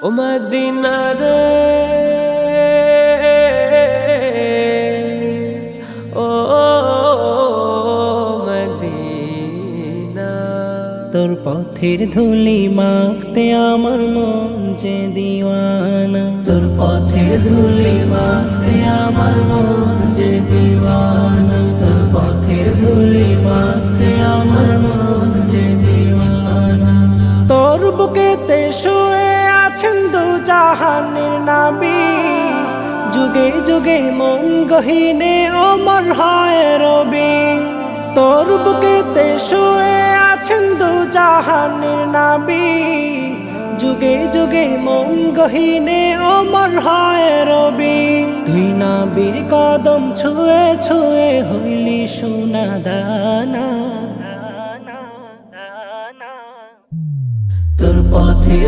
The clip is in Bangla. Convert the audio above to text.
ও মদিনা রে ও মদিনা, তোর পথের ধুলি মাখতে আমার মন যে দিওয়ানা। তোর পথের ধুলি মাখতে আমার মন যে দিওয়ানা। তোর পথের ধুলি মাখতে আমার মন যে দিওয়ানা। তোর বুকেতে শুয়ে আছেন দু জাহানের নবী, যুগে যুগে মন গহিনে অমর হয় রবি। তোর বুকেতে শুয়ে আছেন দু জাহানের নবী, যুগে যুগে মন গহিনে অমর হয় রবি। তুই নবীর কদম ছুঁয়ে ছুঁয়ে হইলি সোনা দানা।